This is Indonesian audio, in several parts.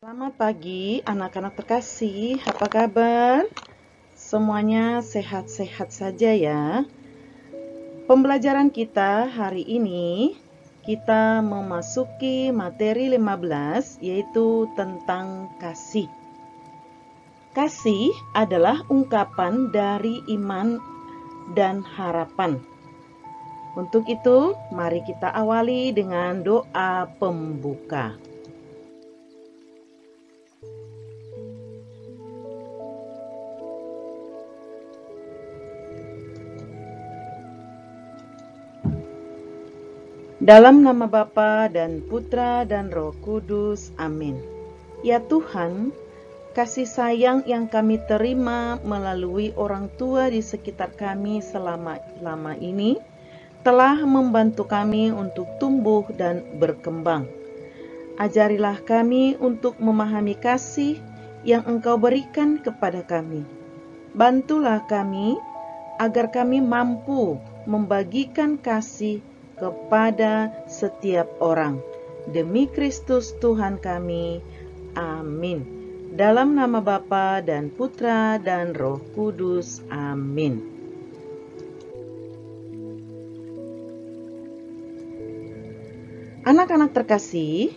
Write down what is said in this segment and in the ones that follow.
Selamat pagi anak-anak terkasih, apa kabar? Semuanya sehat-sehat saja ya. Pembelajaran kita hari ini, kita memasuki materi 15 yaitu tentang kasih. Kasih adalah ungkapan dari iman dan harapan. Untuk itu, mari kita awali dengan doa pembuka. Dalam nama Bapa dan Putra dan Roh Kudus, amin. Ya Tuhan, kasih sayang yang kami terima melalui orang tua di sekitar kami selama ini telah membantu kami untuk tumbuh dan berkembang. Ajarilah kami untuk memahami kasih yang Engkau berikan kepada kami. Bantulah kami agar kami mampu membagikan kasih kepada setiap orang. Demi Kristus Tuhan kami. Amin. Dalam nama Bapa dan Putra dan Roh Kudus. Amin. Anak-anak terkasih,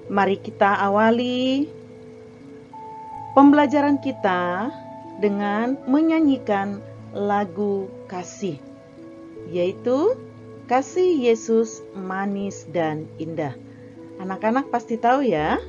mari kita awali pembelajaran kita dengan menyanyikan lagu kasih, yaitu Kasih Yesus Manis dan Indah. Anak-anak pasti tahu ya.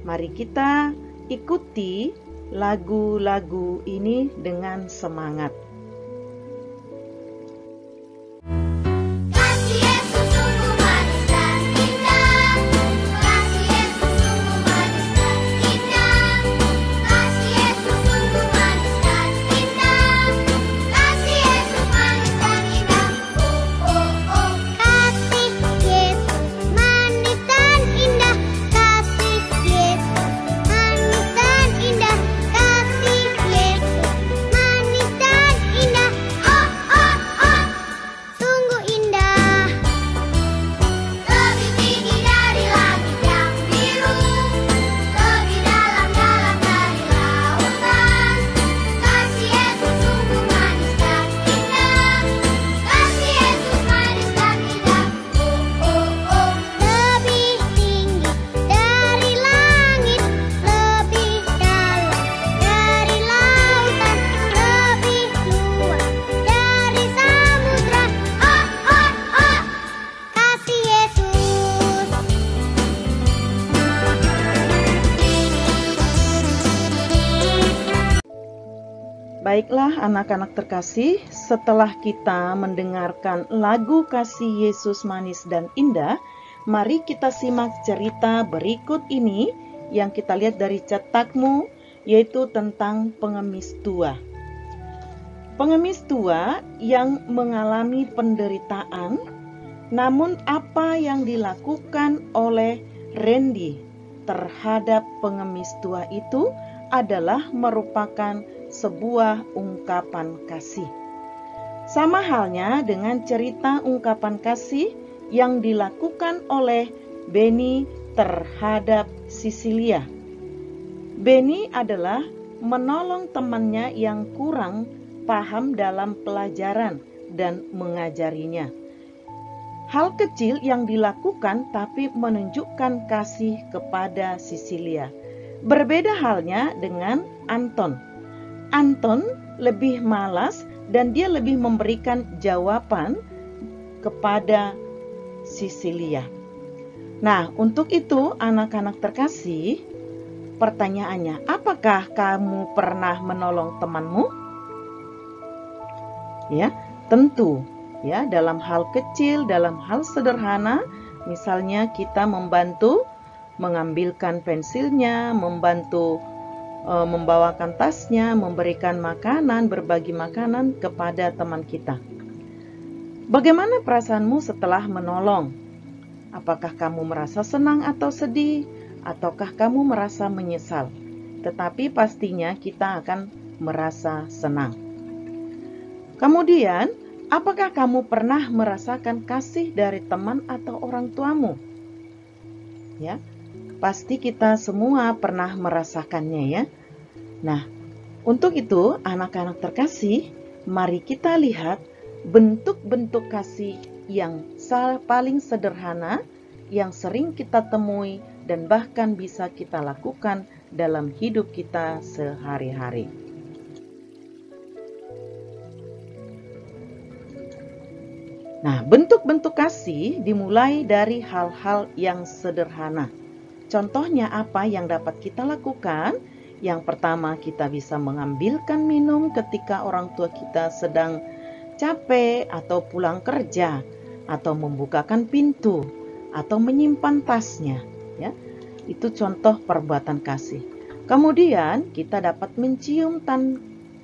Mari kita ikuti lagu-lagu ini dengan semangat. Baiklah anak-anak terkasih, setelah kita mendengarkan lagu Kasih Yesus Manis dan Indah, mari kita simak cerita berikut ini yang kita lihat dari cetakmu, yaitu tentang pengemis tua. Pengemis tua yang mengalami penderitaan, namun apa yang dilakukan oleh Randy terhadap pengemis tua itu adalah merupakan sebuah ungkapan kasih. Sama halnya dengan cerita ungkapan kasih yang dilakukan oleh Benny terhadap Cecilia. Benny adalah menolong temannya yang kurang paham dalam pelajaran dan mengajarinya. Hal kecil yang dilakukan tapi menunjukkan kasih kepada Cecilia. Berbeda halnya dengan Anton. Anton lebih malas dan dia lebih memberikan jawaban kepada Cecilia. Nah, untuk itu anak-anak terkasih, pertanyaannya, apakah kamu pernah menolong temanmu? Ya, tentu. Ya, dalam hal kecil, dalam hal sederhana, misalnya kita membantu mengambilkan pensilnya, membantu membawakan tasnya, memberikan makanan, berbagi makanan kepada teman kita. Bagaimana perasaanmu setelah menolong? Apakah kamu merasa senang atau sedih? Ataukah kamu merasa menyesal? Tetapi pastinya kita akan merasa senang. Kemudian, apakah kamu pernah merasakan kasih dari teman atau orang tuamu? Ya, Pasti kita semua pernah merasakannya ya. Nah, untuk itu anak-anak terkasih, mari kita lihat bentuk-bentuk kasih yang paling sederhana, yang sering kita temui dan bahkan bisa kita lakukan dalam hidup kita sehari-hari. Nah, bentuk-bentuk kasih dimulai dari hal-hal yang sederhana. Contohnya apa yang dapat kita lakukan? Yang pertama, kita bisa mengambilkan minum ketika orang tua kita sedang capek atau pulang kerja, atau membukakan pintu, atau menyimpan tasnya. Ya, itu contoh perbuatan kasih. Kemudian kita dapat mencium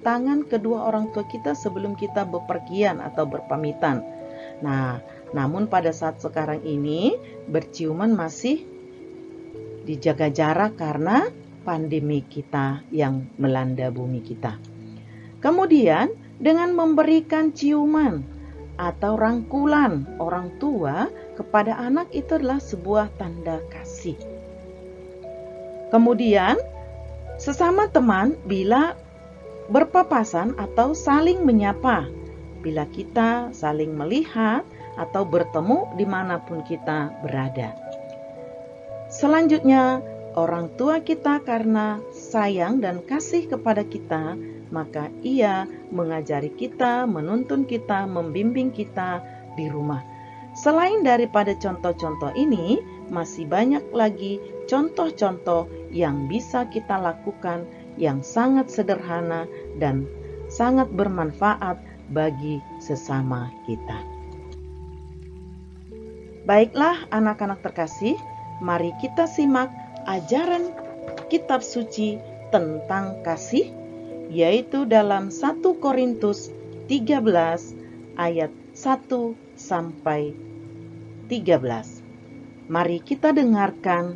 tangan kedua orang tua kita sebelum kita bepergian atau berpamitan. Nah, namun pada saat sekarang ini berciuman masih dijaga jarak karena pandemi kita yang melanda bumi kita. Kemudian dengan memberikan ciuman atau rangkulan orang tua kepada anak itu adalah sebuah tanda kasih. Kemudian sesama teman bila berpapasan atau saling menyapa, bila kita saling melihat atau bertemu dimanapun kita berada. Selanjutnya, orang tua kita karena sayang dan kasih kepada kita, maka ia mengajari kita, menuntun kita, membimbing kita di rumah. Selain daripada contoh-contoh ini, masih banyak lagi contoh-contoh yang bisa kita lakukan yang sangat sederhana dan sangat bermanfaat bagi sesama kita. Baiklah anak-anak terkasih, mari kita simak ajaran kitab suci tentang kasih, yaitu dalam 1 Korintus 13 ayat 1 sampai 13. Mari kita dengarkan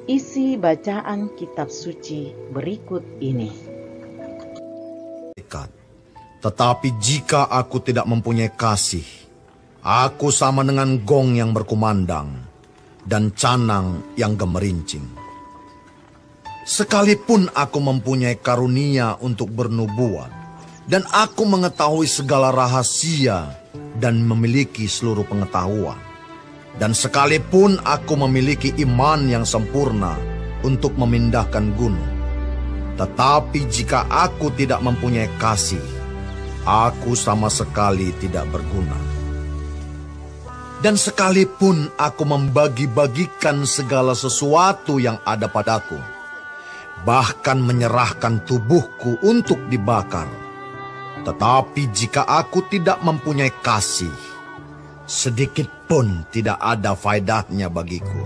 isi bacaan kitab suci berikut ini. Tetapi jika aku tidak mempunyai kasih, aku sama dengan gong yang berkumandang dan canang yang gemerincing. Sekalipun aku mempunyai karunia untuk bernubuat, dan aku mengetahui segala rahasia dan memiliki seluruh pengetahuan, dan sekalipun aku memiliki iman yang sempurna untuk memindahkan gunung, tetapi jika aku tidak mempunyai kasih, aku sama sekali tidak berguna. Dan sekalipun aku membagi-bagikan segala sesuatu yang ada padaku, bahkan menyerahkan tubuhku untuk dibakar, tetapi jika aku tidak mempunyai kasih, sedikit pun tidak ada faedahnya bagiku.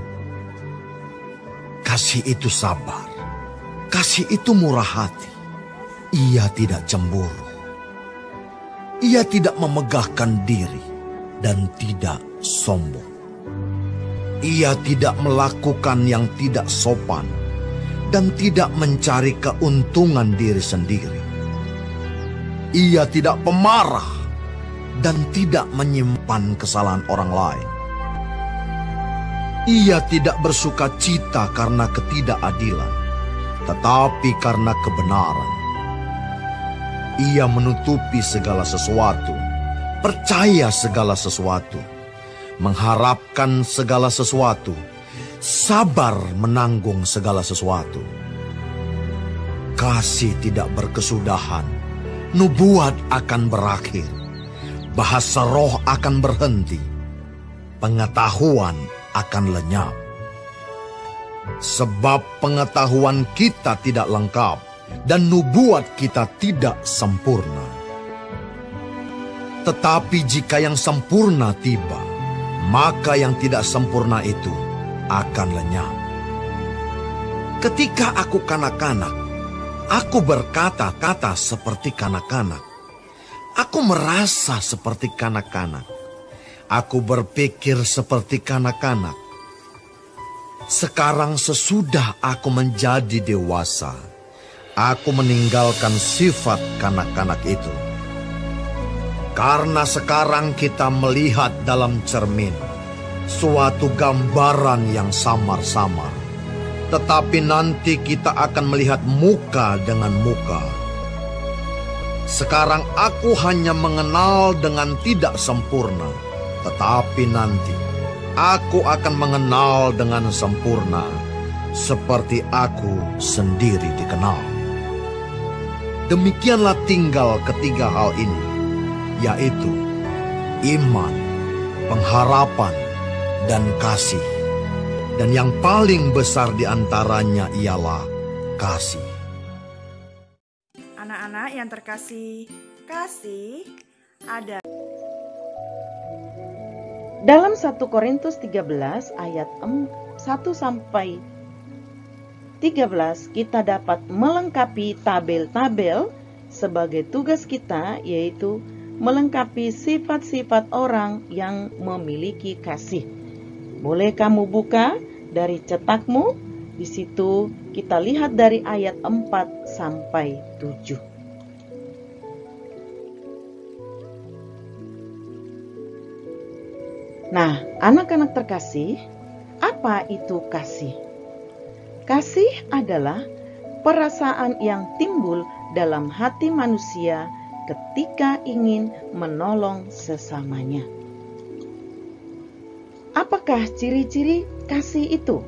Kasih itu sabar, kasih itu murah hati, ia tidak cemburu. Ia tidak memegahkan diri dan tidak sombong. Ia tidak melakukan yang tidak sopan dan tidak mencari keuntungan diri sendiri. Ia tidak pemarah dan tidak menyimpan kesalahan orang lain. Ia tidak bersuka cita karena ketidakadilan, tetapi karena kebenaran. Ia menutupi segala sesuatu, percaya segala sesuatu, mengharapkan segala sesuatu, sabar menanggung segala sesuatu. Kasih tidak berkesudahan, nubuat akan berakhir, bahasa roh akan berhenti, pengetahuan akan lenyap. Sebab pengetahuan kita tidak lengkap, dan nubuat kita tidak sempurna. Tetapi jika yang sempurna tiba, maka yang tidak sempurna itu akan lenyap. Ketika aku kanak-kanak, aku berkata-kata seperti kanak-kanak. Aku merasa seperti kanak-kanak. Aku berpikir seperti kanak-kanak. Sekarang sesudah aku menjadi dewasa, aku meninggalkan sifat kanak-kanak itu. Karena sekarang kita melihat dalam cermin, suatu gambaran yang samar-samar. Tetapi nanti kita akan melihat muka dengan muka. Sekarang aku hanya mengenal dengan tidak sempurna, tetapi nanti aku akan mengenal dengan sempurna, seperti aku sendiri dikenal. Demikianlah tinggal ketiga hal ini, yaitu iman, pengharapan, dan kasih. Dan yang paling besar di antaranya ialah kasih. Anak-anak yang terkasih, kasih ada. Dalam 1 Korintus 13 ayat 1 sampai 13 kita dapat melengkapi tabel-tabel sebagai tugas kita, yaitu melengkapi sifat-sifat orang yang memiliki kasih. Boleh kamu buka dari cetakmu. Di situ kita lihat dari ayat 4 sampai 7. Nah, anak-anak terkasih, apa itu kasih? Kasih adalah perasaan yang timbul dalam hati manusia ketika ingin menolong sesamanya. Apakah ciri-ciri kasih itu?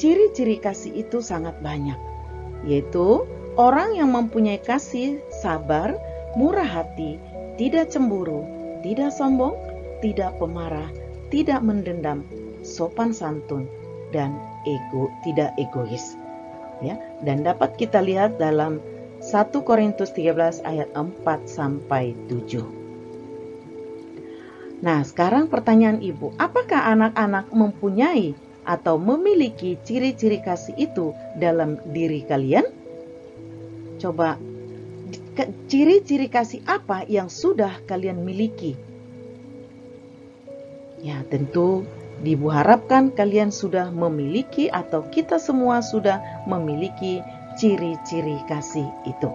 Ciri-ciri kasih itu sangat banyak, yaitu orang yang mempunyai kasih sabar, murah hati, tidak cemburu, tidak sombong, tidak pemarah, tidak mendendam, sopan santun, dan tidak egois. Ya, dan dapat kita lihat dalam 1 Korintus 13 ayat 4 sampai 7. Nah, sekarang pertanyaan ibu, apakah anak-anak mempunyai atau memiliki ciri-ciri kasih itu dalam diri kalian? Coba, ciri-ciri kasih apa yang sudah kalian miliki? Ya, tentu Ibu harapkan kalian sudah memiliki atau kita semua sudah memiliki ciri-ciri kasih itu.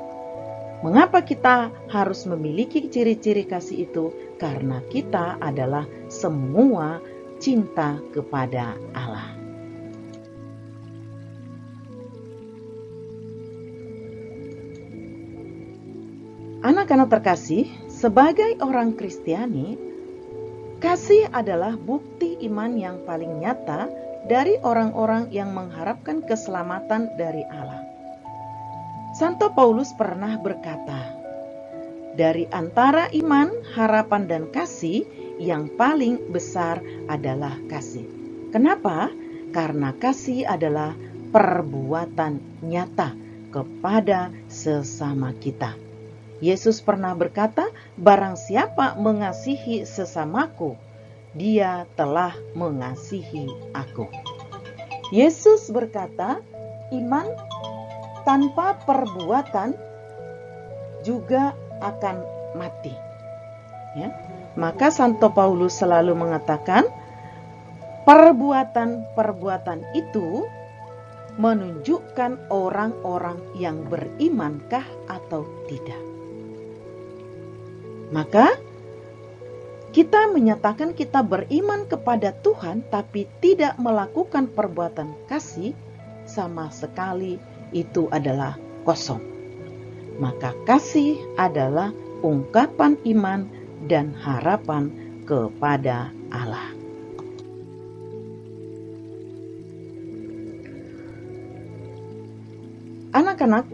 Mengapa kita harus memiliki ciri-ciri kasih itu? Karena kita adalah semua cinta kepada Allah. Anak-anak terkasih, sebagai orang Kristiani, kasih adalah bukti iman yang paling nyata dari orang-orang yang mengharapkan keselamatan dari Allah. Santo Paulus pernah berkata, dari antara iman, harapan, dan kasih, yang paling besar adalah kasih. Kenapa? Karena kasih adalah perbuatan nyata kepada sesama kita. Yesus pernah berkata, barang siapa mengasihi sesamaku, dia telah mengasihi aku. Yesus berkata, iman tanpa perbuatan juga akan mati. Ya. Maka Santo Paulus selalu mengatakan, perbuatan-perbuatan itu menunjukkan orang-orang yang berimankah atau tidak. Maka kita menyatakan kita beriman kepada Tuhan tapi tidak melakukan perbuatan kasih, sama sekali itu adalah kosong. Maka kasih adalah ungkapan iman dan harapan kepada Allah. Anak-anak,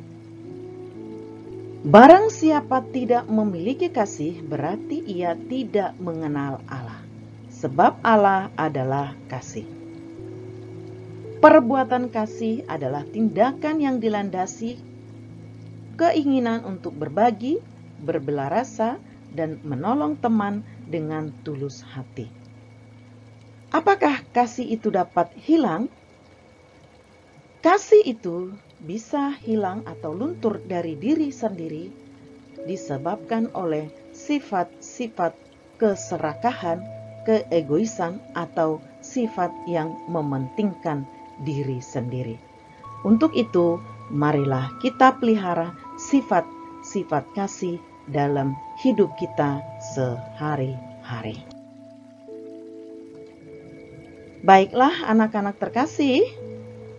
barang siapa tidak memiliki kasih, berarti ia tidak mengenal Allah. Sebab Allah adalah kasih. Perbuatan kasih adalah tindakan yang dilandasi keinginan untuk berbagi, berbelah rasa, dan menolong teman dengan tulus hati. Apakah kasih itu dapat hilang? Kasih itu bisa hilang atau luntur dari diri sendiri disebabkan oleh sifat-sifat keserakahan, keegoisan, atau sifat yang mementingkan diri sendiri. Untuk itu, marilah kita pelihara sifat-sifat kasih dalam hidup kita sehari-hari. Baiklah anak-anak terkasih,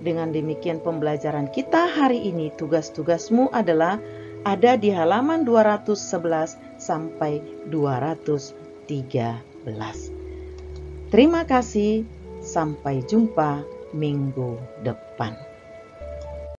dengan demikian pembelajaran kita hari ini, tugas-tugasmu adalah ada di halaman 211 sampai 213. Terima kasih, sampai jumpa minggu depan.